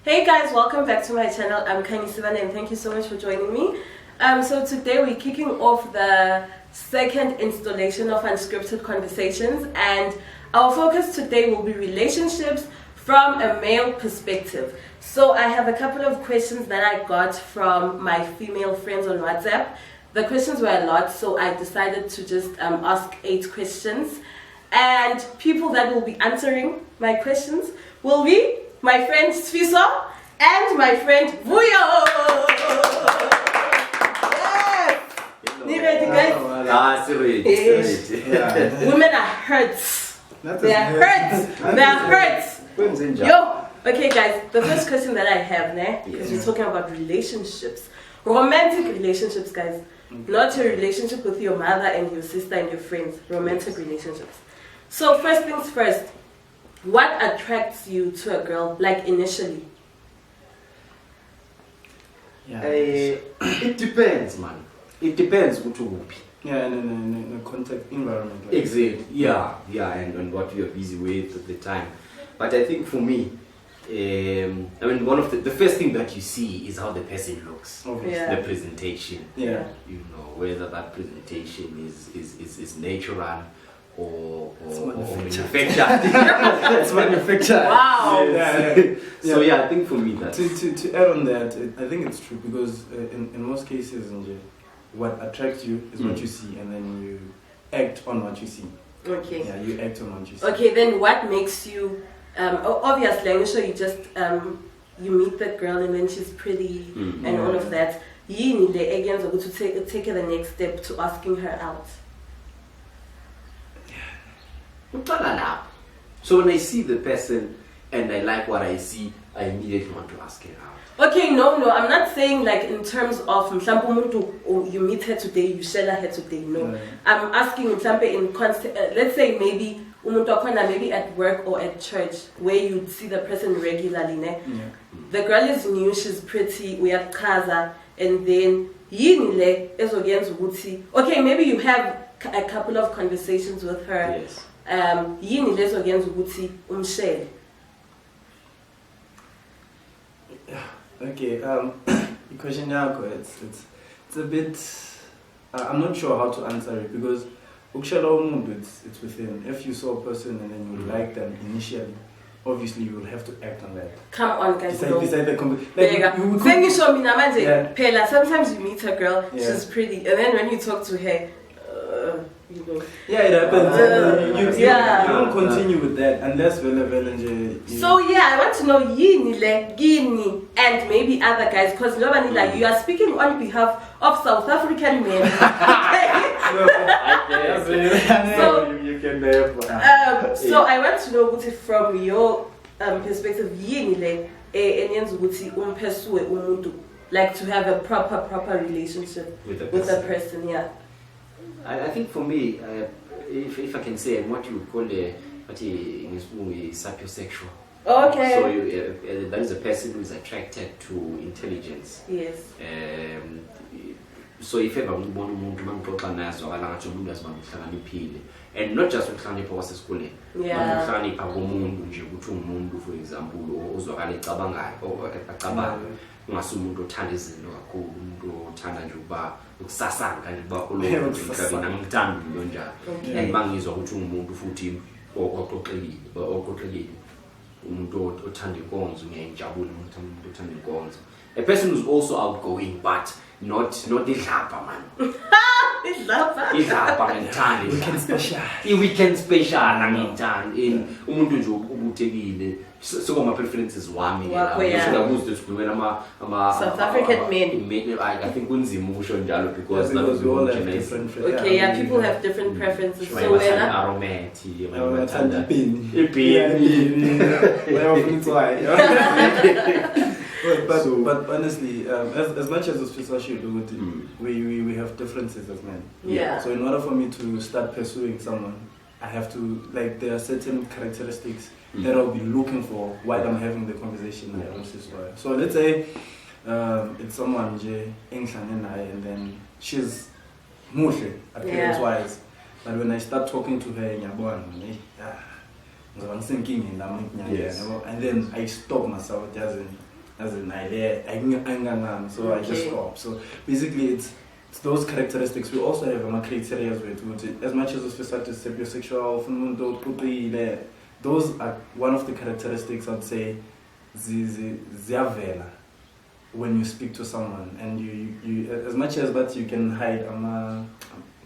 Hey guys, welcome back to my channel. I'm Sizwe and thank you so much for joining me. So today we're kicking off the second installation of Unscripted Conversations, and our focus today will be relationships from a male perspective. So I have a couple of questions that I got from my female friends on WhatsApp. The questions were a lot, so I decided to just ask 8 questions. And people that will be answering my questions will be my friend Sizwe and my friend Vuyo. Yes! Guys? Women are hurt. They are hurt. They are hurt. Yo! Okay guys, the first question that I have, because we're talking about relationships. Romantic relationships, guys. Not your relationship with your mother and your sister and your friends. Romantic relationships. So first things first, what attracts you to a girl, like initially? Yeah. It depends, man. It depends what you will be. Yeah, in a contact environment. Like exactly. Yeah, and what you're busy with at the time. But I think for me, I mean, one of the first thing that you see is how the person looks. Yeah. The presentation. Yeah. You know, whether that presentation is natural or manufactured. It's manufactured. Wow. Yeah. So I think for me that to add on that, I think it's true because in most cases, what attracts you is what you see, and then you act on what you see. Okay. Yeah, you act on what you see. Okay, then what makes you? Obviously, I'm sure you just you meet that girl and then she's pretty and all of that. You need again to take the next step to asking her out. So when I see the person and I like what I see, I immediately want to ask her out. Okay, no, I'm not saying like in terms of Nhlapo, you meet her today, you share her today. No, I'm asking in constant. Let's say maybe maybe at work or at church where you see the person regularly. The girl is new, she's pretty, we have kaza, and then okay, maybe you have a couple of conversations with her. Yes. Okay, the question now, it's a bit, I'm not sure how to answer it because it's within. If you saw a person and then you like them initially, obviously you will have to act on that. Come on, guys. Beside the sometimes you meet a girl, she's pretty, and then when you talk to her, yeah, it happens. You don't continue with that unless So I want to know Gini and maybe other guys, because you are speaking on behalf of South African men. You can so I want to know from your perspective, like to have a proper relationship with a person, I think for me, if I can say, what you would call sapiosexual. Okay. So that is a person who is attracted to intelligence. Yes. So if ever and not just school, for example, ngasumuntu othanda izinto kakhulu, umuntu othanda nje ukuba ukusasanga nje ukuba kulokho ngithanda into njalo. And mangizwa ukuthi ungumuntu futhi oqoqekile, umuntu othanda inkonzo, ngiyajabula umuntu othanda inkonzo. A person who's also outgoing but not idlapha man. Idlapha ngithanda. Weekend special angithanda. Umuntu nje ubuthekile. So my preferences wami South African men. I think kunzima ukusho njalo because we all have different okay, people have different preferences. So but honestly, as much as we have differences as men. Yeah. So in order for me to start pursuing someone, I have to, like, there are certain characteristics that I'll be looking for while I'm having the conversation. So let's say it's someone and then she's muhle appearance wise, but when I start talking to her, and then I stop myself, as in so I just stop. So basically it's those characteristics. We also have criteria as much as it's your sexual, those are one of the characteristics I'd say ziyavela when you speak to someone, and you as much as that you can hide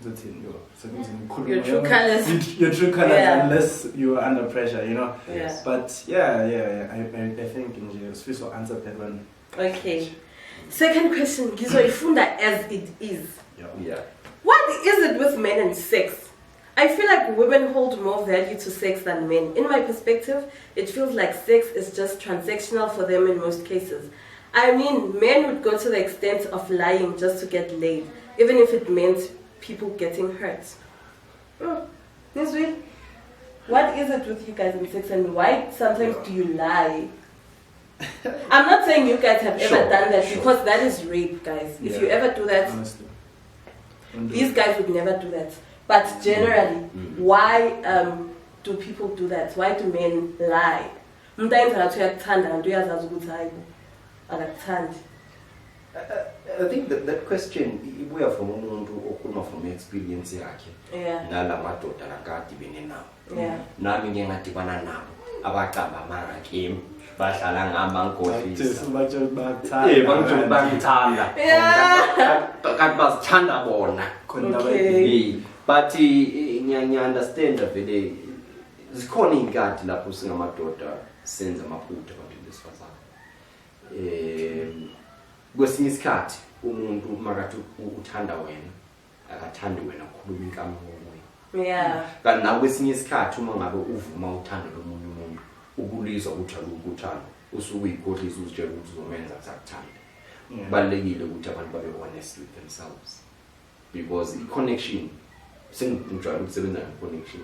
your true colors. Your true colors, unless you are under pressure, Yeah. But I think Swiss will answer that one. Okay. Second question, Gizoifunda as it is. Yeah. What is it with men and sex? I feel like women hold more value to sex than men. In my perspective, it feels like sex is just transactional for them in most cases. I mean, men would go to the extent of lying just to get laid, even if it meant people getting hurt. Sizwe, what is it with you guys in sex, and why sometimes do you lie? I'm not saying you guys have ever done that, because that is rape, guys. If you ever do that, honestly, these guys would never do that. But generally, why do people do that? Why do men lie? I think that question, we are from from experience Yeah. nami ngeke ngadibana nabo abaqamba amarakim bahlala ngamankhohlisa bangithanda kanti bazithanda bona. Okay. But ngiya understand vele zikhona inkati lapho singamadoda senza amaphutha abantu besifazane. Kwesinye isikhathi umuntu makathi uthanda wena akathandi wena ukukhuluma inkamo ngomoya. Yeah. Kanti nawe kwesinye isikhathi uma ngabe uvuma uthando lomunye umuntu ukulizwa ukuthanda usuke uyikhohlisa uzitshela ukuthi uzomenza kusakuthanda. Kubalulekile ukuthi abantu babe honest with themselves, because i-connection sengijwayele ukusebenza nge-connection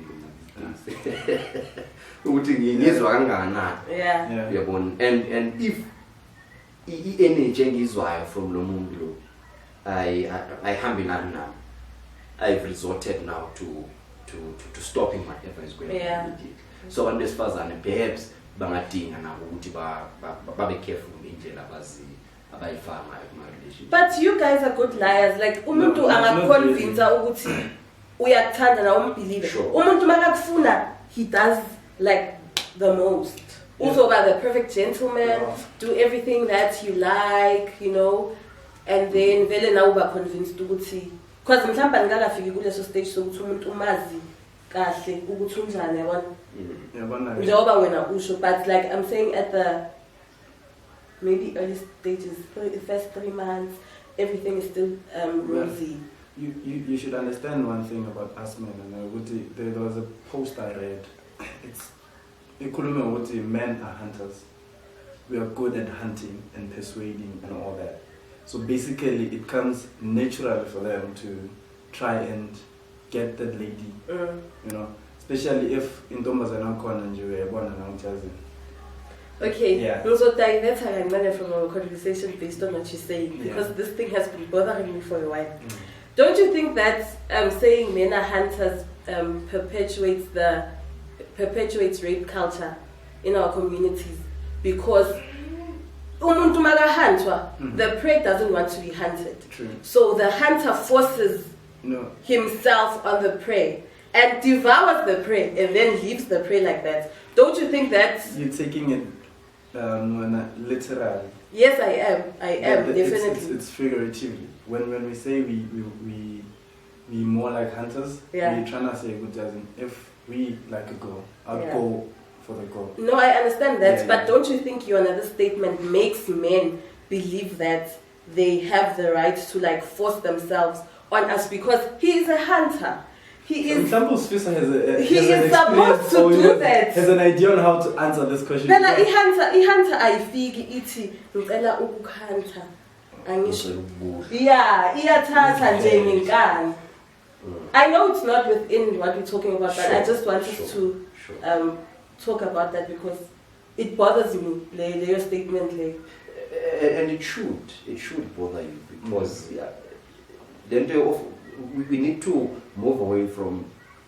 ukuthi ngiyizwa kangakanani. Yeah. Uyabona, and if i-energy engizwayo from lo muntu lo ayihambelani nami, I've resorted now to stopping whatever is going on immediately. So abantu besifazane perhaps bangadinga nabo ukuthi babe careful ngendlela abayifaka ngayo kuma-relationship. But you guys are good liars. Like umuntu angakuconvince ukuthi uyakuthanda na umbelieve. Umuntu makakufuna, he does like the most. Also about the perfect gentleman, do everything that you like, and then vele na uba convinced ukuthi, because mhlawumbe ngakafiki kuleso stage sokuthi umuntu umazi kahle ukuthi unjani yabona. Njengoba wena usho, but like I'm saying at the maybe early stages, the first 3 months, everything is still rosy. You should understand one thing about us men, and there was a post I read. It's men are hunters. We are good at hunting and persuading and all that. So basically, it comes natural for them to try and get that lady. Especially if in Tombazana and you were born and Okay, yeah. So that's how I managed from our conversation based on what you're saying, because this thing has been bothering me for a while. Don't you think that saying men are hunters perpetuates rape culture in our communities? Because umuntu makahantwa, the prey doesn't want to be hunted. True. So the hunter forces himself on the prey and devours the prey and then leaves the prey like that. Don't you think that you're taking it literally? Yes, I am definitely. It's figuratively. When we say we more like hunters, we're trying to say good doesn't. If we like a girl, I'll go for the girl. No, I understand that, but don't you think your another statement makes men believe that they have the right to like force themselves on us because he is a hunter? He is. Example, Swissa he is supposed to do that. Has an idea on how to answer this question. Phela i-hunter ayifiki ithi ngicela ukuhunter. Angisho. Yeah, iyathatha nje ngenkani. I know it's not within what we're talking about, but I just wanted to talk about that because it bothers me, your statement. And it should bother you because then we need to move away from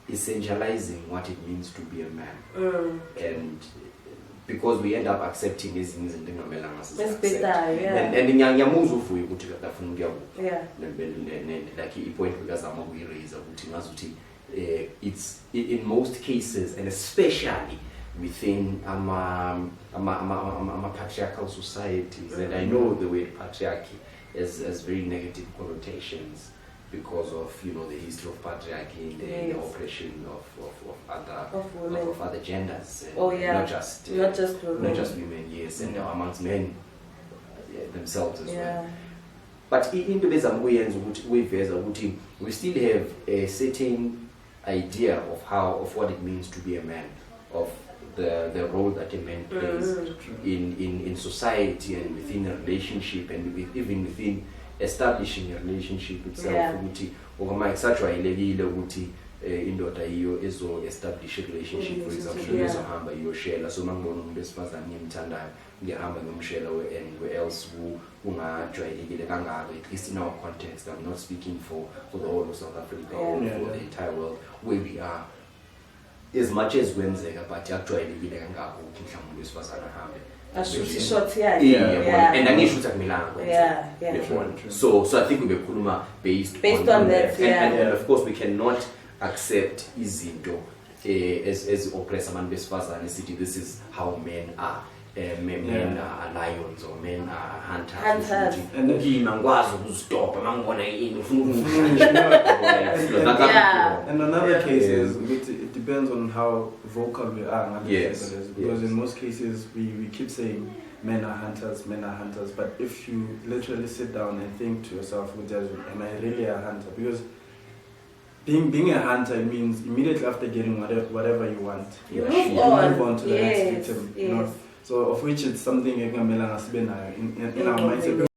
essentializing what it means to be a man and because we end up accepting these things and It's better, yeah. and ngiyamuzwa uvuyo ukuthi kafuna ukuyakuphi. Yeah. Like i-point bekazama ukuyiraise ukuthi ngazi ukuthi it's in most cases, and especially within patriarchal societies, and I know the word patriarchy has very negative connotations because of the history of patriarchy and the oppression of other genders. Not just women, yes, and amongst men themselves as well. But into we still have a certain idea of what it means to be a man, of the role that a man plays in society and within a relationship, and even within establishing a relationship itself. Indoda iyo establish a relationship, for example, ezohamba iyoshela, so mangibona umuntu esifazane ngimthandayo ngiyahamba ngomshela where else ungajwayelekile kangaka, at least in our context. I'm not speaking for the whole of South Africa or for the entire world where we are, as much as kwenzeka, but yakujwayelekile kangaka ukuthi mhlawumbe umuntu esifazane ahambe and angisho ukuthi akumelanga kwenzeka. So I think ubekhuluma based on that, and of course we cannot accept izinto as oppress abantu besifazane sithi this is how men are. Men are lions or men are hunters. And another case is it depends on how vocal we are. Because in most cases we keep saying men are hunters, but if you literally sit down and think to yourself, am I really a hunter? Because being a hunter means immediately after getting whatever you want, you move on to the next victim. So of which it's something in our mindset.